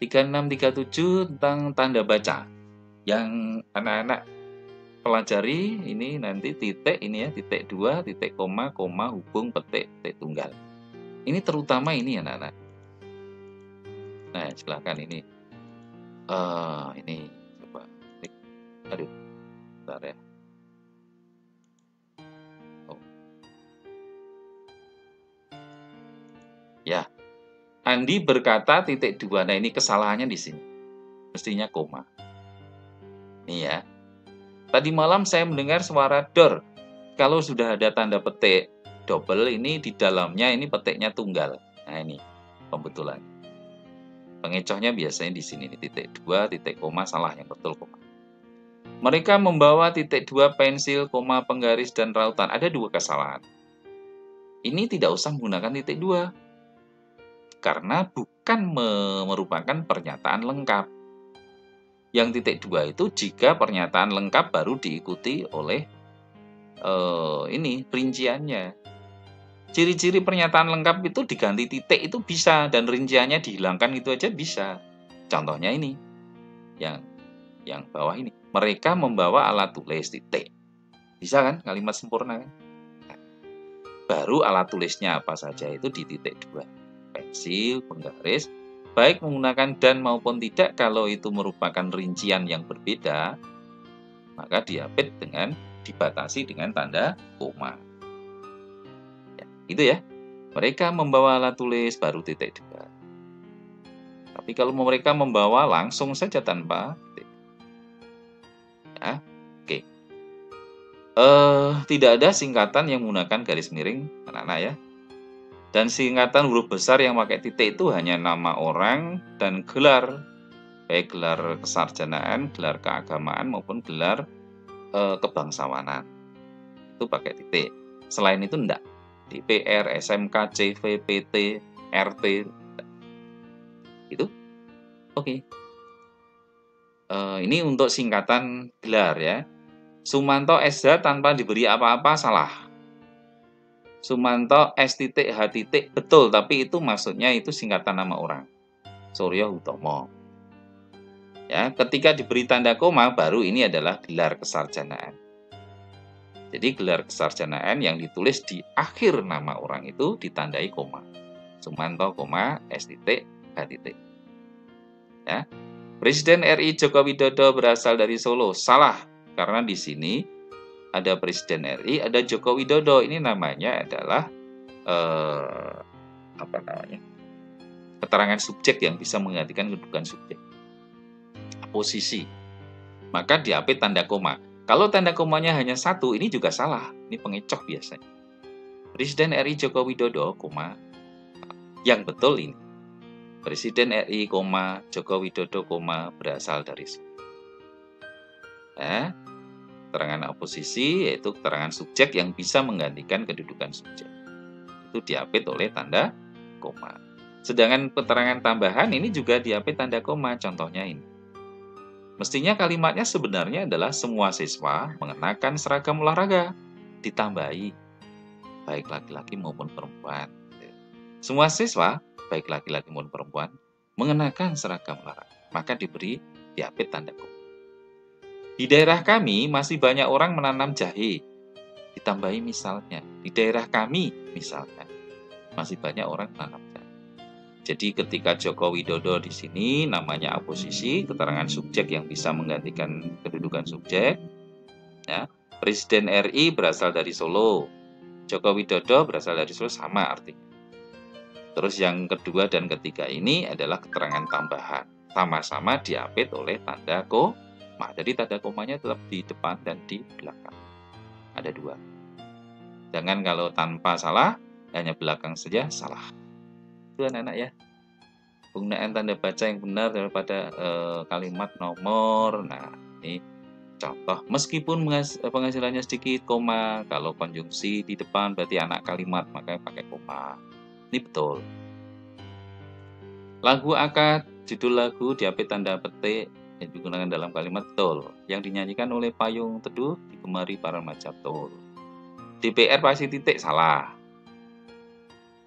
3637 tentang tanda baca. Yang anak-anak pelajari ini nanti titik ini ya, titik 2, titik koma, hubung, petik, titik tunggal. Ini terutama ini anak-anak. Nah, silakan ini. Ini coba. Aduh, bentar ya. Oh. Ya. Andi berkata titik 2. Nah, ini kesalahannya di sini. Mestinya koma. Ini ya. Tadi malam saya mendengar suara dor. Kalau sudah ada tanda petik double, ini di dalamnya ini petiknya tunggal. Nah, ini pembetulan. Pengecohnya biasanya di sini nih, titik 2, titik koma, salah, yang betul koma. Mereka membawa titik 2, pensil, koma, penggaris, dan rautan. Ada 2 kesalahan. Ini tidak usah menggunakan titik 2. Karena bukan merupakan pernyataan lengkap. Yang titik 2 itu jika pernyataan lengkap baru diikuti oleh ini rinciannya. Ciri-ciri pernyataan lengkap itu diganti titik itu bisa, dan rinciannya dihilangkan itu aja bisa. Contohnya ini, yang bawah ini. Mereka membawa alat tulis, titik. Bisa kan kalimat sempurna kan? Nah, baru alat tulisnya apa saja itu di titik 2. Pensil, penggaris, baik menggunakan dan maupun tidak. Kalau itu merupakan rincian yang berbeda, maka dibatasi dengan tanda koma. Ya, itu ya. Mereka membawa alat tulis baru titik 2. Tapi kalau mereka membawa langsung saja tanpa titik. Ya, oke. Tidak ada singkatan yang menggunakan garis miring, anak-anak ya. Dan singkatan huruf besar yang pakai titik itu hanya nama orang dan gelar, baik gelar kesarjanaan, gelar keagamaan, maupun gelar kebangsawanan. Itu pakai titik. Selain itu enggak. DPR, SMK, CV, PT, RT. Itu. Oke. Ini untuk singkatan gelar ya. Sumanto SH tanpa diberi apa-apa salah. Sumanto S titik H titik betul, tapi itu maksudnya itu singkatan nama orang. Suryo Hutomo. Ya, ketika diberi tanda koma baru ini adalah gelar kesarjanaan. Jadi gelar kesarjanaan yang ditulis di akhir nama orang itu ditandai koma. Sumanto, S titik H titik. Ya. Presiden RI Joko Widodo berasal dari Solo. Salah, karena di sini ada Presiden RI, ada Joko Widodo. Ini namanya adalah keterangan subjek yang bisa menggantikan kedudukan subjek. Posisi. Maka diapit tanda koma. Kalau tanda komanya hanya 1, ini juga salah. Ini pengecoh biasanya. Presiden RI Joko Widodo, yang betul ini. Presiden RI, Joko Widodo, berasal dari Solo. Ya. Keterangan oposisi yaitu keterangan subjek yang bisa menggantikan kedudukan subjek. Itu diapit oleh tanda koma. Sedangkan keterangan tambahan ini juga diapit tanda koma, contohnya ini. Mestinya kalimatnya sebenarnya adalah semua siswa mengenakan seragam olahraga, ditambahi baik laki-laki maupun perempuan. Semua siswa, baik laki-laki maupun perempuan, mengenakan seragam olahraga, maka diapit tanda koma. Di daerah kami masih banyak orang menanam jahe. Ditambahi misalnya. Di daerah kami misalnya masih banyak orang menanam jahe. Jadi ketika Joko Widodo di sini namanya oposisi, keterangan subjek yang bisa menggantikan kedudukan subjek. Ya. Presiden RI berasal dari Solo. Joko Widodo berasal dari Solo, sama artinya. Terus yang kedua dan ketiga ini adalah keterangan tambahan. Sama-sama diapit oleh tanda koma. Jadi tanda komanya tetap di depan dan di belakang. Ada 2. Jangan kalau tanpa salah, hanya belakang saja salah. Itu anak-anak ya. Penggunaan tanda baca yang benar daripada kalimat nomor. Nah, ini contoh. Meskipun penghasilannya sedikit, koma. Kalau konjungsi di depan berarti anak kalimat, makanya pakai koma. Ini betul. Lagu akad, judul lagu diapit tanda petik yang digunakan dalam kalimat betul. Yang dinyanyikan oleh Payung Teduh digemari para remaja betul. DPR pasti titik salah.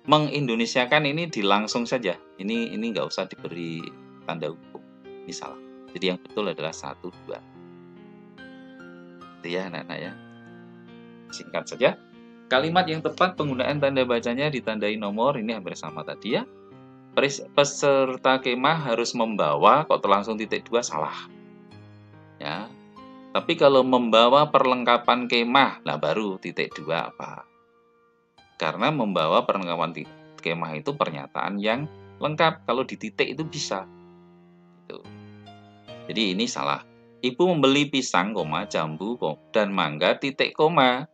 Mengindonesiakan ini dilangsung saja. Ini nggak usah diberi tanda hukum. Ini salah. Jadi yang betul adalah 1, 2. Itu ya anak-anak ya. Singkat saja. Kalimat yang tepat penggunaan tanda bacanya ditandai nomor, ini hampir sama tadi ya. Peserta kemah harus membawa, kok terlangsung titik 2 salah. Ya. Tapi kalau membawa perlengkapan kemah, lah baru titik 2 apa? Karena membawa perlengkapan kemah itu pernyataan yang lengkap. Kalau di titik itu bisa. Gitu. Jadi ini salah. Ibu membeli pisang, jambu, dan mangga, titik koma.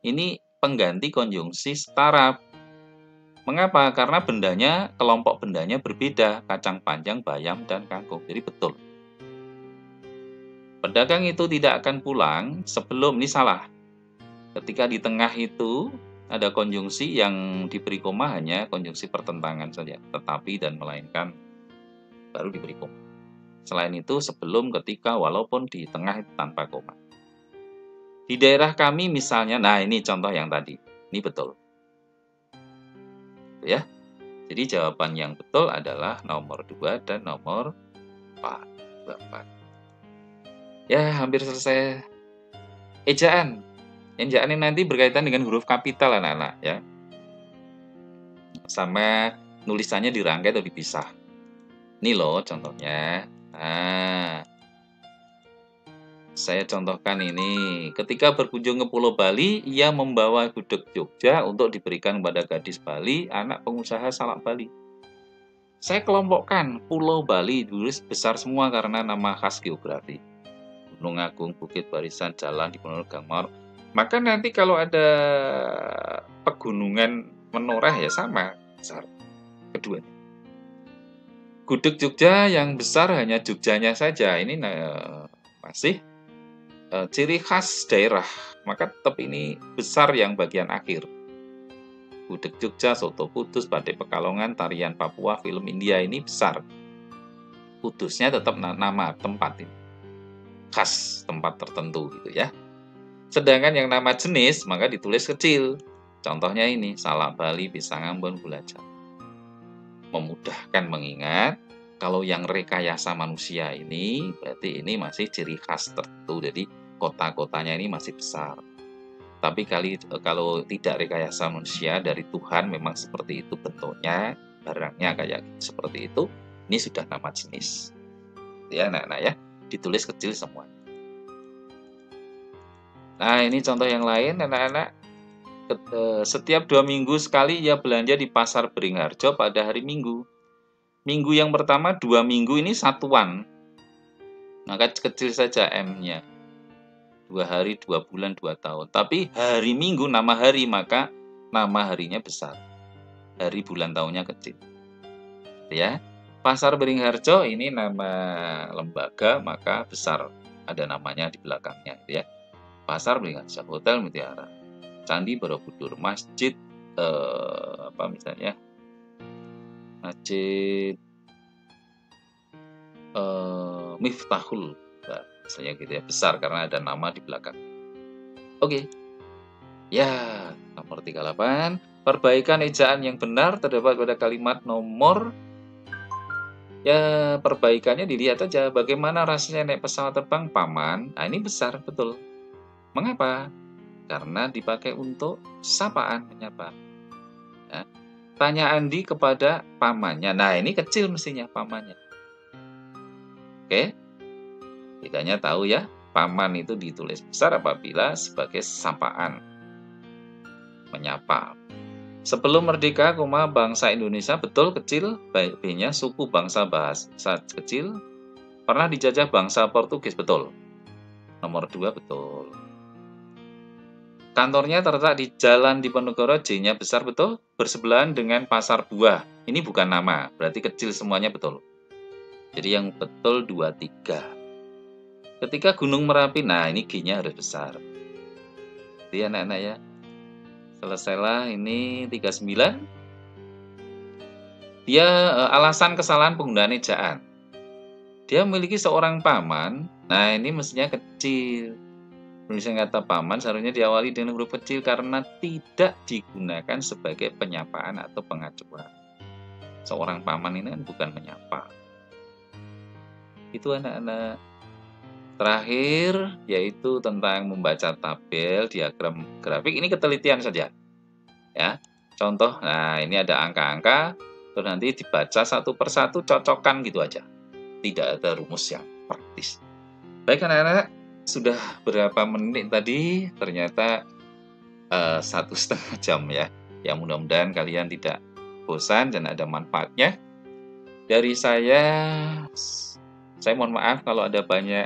Ini pengganti konjungsi setara. Mengapa? Karena kelompok bendanya berbeda. Kacang panjang, bayam, dan kangkung. Jadi betul. Pedagang itu tidak akan pulang sebelum, ini salah. Ketika di tengah itu ada konjungsi yang diberi koma hanya konjungsi pertentangan saja. Tetapi dan melainkan baru diberi koma. Selain itu sebelum, ketika, walaupun, di tengah itu tanpa koma. Di daerah kami misalnya, nah ini contoh yang tadi. Ini betul. Ya. Jadi jawaban yang betul adalah nomor 2 dan nomor 4. 4. Ya, hampir selesai. Ejaan. Ejaan ini nanti berkaitan dengan huruf kapital anak-anak ya. Sama nulisannya dirangkai atau dipisah. Ini loh contohnya. Nah, saya contohkan ini. Ketika berkunjung ke Pulau Bali, ia membawa gudeg Jogja untuk diberikan kepada gadis Bali, anak pengusaha salak Bali. Saya kelompokkan Pulau Bali dulu besar semua karena nama khas geografi. Gunung Agung, Bukit Barisan, Jalan di Pegunungan Gangmor. Maka nanti kalau ada pegunungan menoreh ya sama besar. Kedua. Gudeg Jogja yang besar hanya Jogjanya saja. Ini masih ciri khas daerah, maka tetap ini besar yang bagian akhir. Gudeg Jogja, soto Kudus, badai Pekalongan, tarian Papua, film India ini besar. Kudusnya tetap nama tempat ini, khas tempat tertentu gitu ya. Sedangkan yang nama jenis maka ditulis kecil. Contohnya ini, salak Bali, pisang Ambon, gula Jawa. Memudahkan mengingat. Kalau yang rekayasa manusia ini, berarti ini masih ciri khas tertentu. Jadi kota-kotanya ini masih besar. Tapi kalau tidak rekayasa manusia dari Tuhan memang seperti itu bentuknya, barangnya kayak seperti itu, ini sudah nama jenis. Ya anak-anak ya, ditulis kecil semua. Nah ini contoh yang lain anak-anak. Setiap 2 minggu sekali ia belanja di pasar Beringharjo pada hari Minggu. Minggu yang pertama 2 minggu ini satuan, maka kecil saja M-nya. 2 hari, 2 bulan, 2 tahun. Tapi hari Minggu nama hari, maka nama harinya besar. Hari bulan tahunnya kecil. Ya. Pasar Beringharjo ini nama lembaga, maka besar. Ada namanya di belakangnya. Ya. Pasar Beringharjo, Hotel Mutiara, Candi Borobudur, Masjid, misalnya. Masjid Miftahul, misalnya gitu ya, besar karena ada nama di belakang. Oke. Ya, nomor 38. Perbaikan ejaan yang benar terdapat pada kalimat nomor. Ya, perbaikannya dilihat aja bagaimana rasanya naik pesawat terbang paman. Nah, ini besar, betul. Mengapa? Karena dipakai untuk sapaan, menyapa. Ya. Tanya Andi kepada pamannya. Nah, ini kecil mestinya pamannya. Oke. Bedanya tahu ya. Paman itu ditulis besar apabila sebagai sapaan. Menyapa. Sebelum merdeka, bangsa Indonesia betul kecil. B-nya suku bangsa bahasa kecil. Pernah dijajah bangsa Portugis, betul. Nomor 2 betul. Kantornya terletak di Jalan Diponegoro, J-nya besar, betul. Bersebelahan dengan pasar buah. Ini bukan nama, berarti kecil semuanya, betul. Jadi yang betul 2, 3. Ketika Gunung Merapi, nah ini G-nya harus besar. Jadi anak-anak ya. Selesailah ini 39. Dia alasan kesalahan penggunaan ejaan. Dia memiliki seorang paman, nah ini mestinya kecil. Penulisan kata paman seharusnya diawali dengan huruf kecil karena tidak digunakan sebagai penyapaan atau pengacuan. Seorang paman ini kan bukan menyapa. Itu anak-anak. Terakhir, yaitu tentang membaca tabel, diagram grafik. Ini ketelitian saja. Ya, contoh, nah ini ada angka-angka, terus nanti dibaca satu persatu, cocokkan gitu aja. Tidak ada rumus yang praktis. Baik anak-anak, sudah berapa menit tadi? Ternyata 1,5 jam ya. Ya mudah-mudahan kalian tidak bosan dan ada manfaatnya. Dari saya mohon maaf kalau ada banyak